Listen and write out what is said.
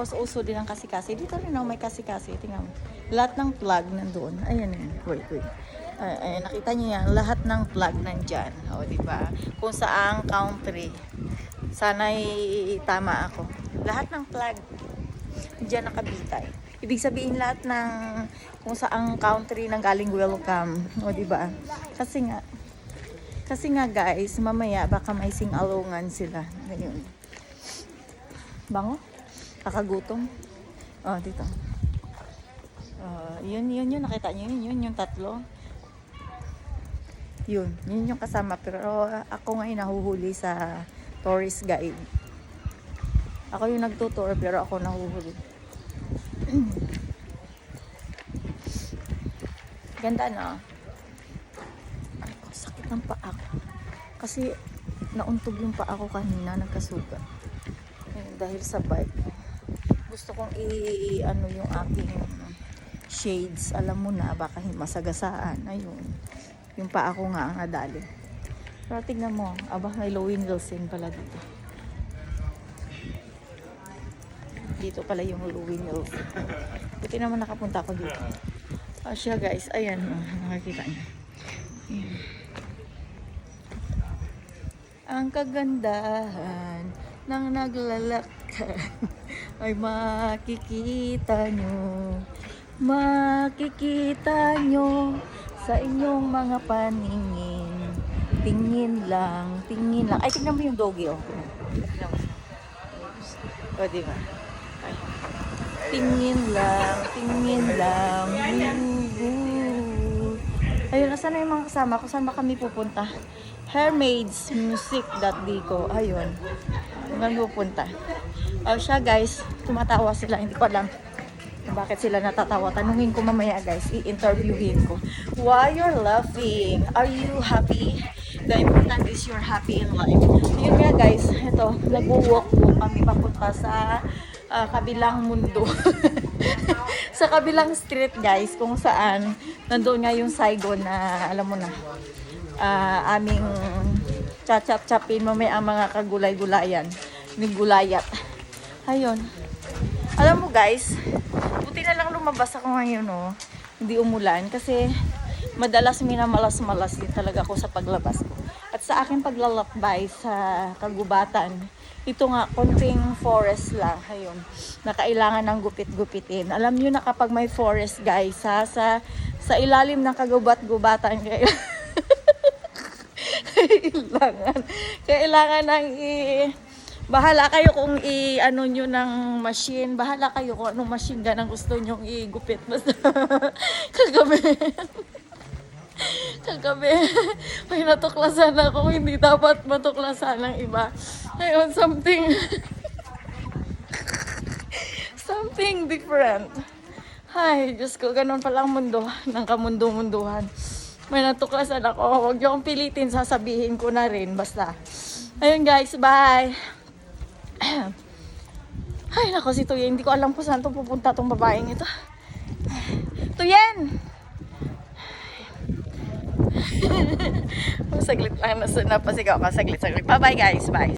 Uso din ang kasi-kasi. Dito rin ako may kasi-kasi. Tingnan mo. Lahat ng plug nandoon. Ayan yan. Wait. Ayan, nakita niyo yan. Lahat ng plug nandyan. O, diba? Kung saang country. Sana'y tama ako. Lahat ng plug dyan nakabitay. Ibig sabihin lahat ng kung saang country nang galing welcome. O, diba? Kasi nga guys, mamaya baka may sing-alongan sila. Ganyan. Bango? Kakagutom. Oh, dito. Yun, nakita niyo yun, yung tatlo. Yun yung kasama. Pero ako ngayon nahuhuli sa tourist guide. Ako yung nagtutour pero ako nahuhuli. Ganda na. Ay, sakit ng paa ko. Kasi nauntog yung paa ko kanina, nagkasugat. Dahil sa bike. Gusto kong i-ano yung aking shades. Alam mo na, baka masagasaan. Ayun. Yung paa ko nga ang nadali. Pero tignan mo, may Lowen Wilson pala dito. Dito pala yung Lowen Wilson. Buti naman nakapunta ako dito. Siya guys, ayan. Nakikita niyo. Ayan. Ang kagandahan ng naglalakad ay makikita nyo sa inyong mga paningin. Tingin lang. Ay, tingnan mo yung doggy, oh. O, diba? Ay. Tingin lang. Ayun, asan na yung mga kasama ko? Saan ba kami pupunta? Hermaidsmusic.dico. Ayun. Hanggang pupunta. Siya guys, tumatawa sila. Hindi ko alam bakit sila natatawa. Tanungin ko mamaya guys. I-interviewin ko. Why you're laughing? Are you happy? The important is you're happy in life. Yun nga guys. Ito, nag-walk po kami papunta sa kabilang mundo. Sa kabilang street guys. Kung saan nandoon nga yung Saigon na alam mo na. Aming chachap-chapin mamaya ang mga kagulay-gulayan. May gulayat. Ayun. Alam mo guys, buti na lang lumabas ako ngayon, no? Hindi umulan kasi madalas minamalas-malas din talaga ako sa paglabas ko. At sa aking paglalakbay sa kagubatan, ito nga, konting forest lang. Ayun. Na kailangan ng gupit-gupitin. Alam nyo na kapag may forest guys, sa ilalim ng kagubat-gubatan, kailangan ng bahala kayo kung i-ano nyo ng machine. Bahala kayo kung anong machine gan ang gusto nyo i-gupit. Basta kagabi may natuklasan ako. Hindi dapat matuklasan ng iba. Ayun, something different. Ay, Diyos ko, ganun palang mundo ng kamundo-munduhan. May natuklasan ako. Huwag niyo akong pilitin, sasabihin ko na rin. Basta. Ayun guys, bye! Ay, nako si Tuyen. Hindi ko alam kung saan pupunta tong babaeng ito. Tuyen! Saglit lang. Napasigaw ka. Saglit. Bye-bye guys. Bye.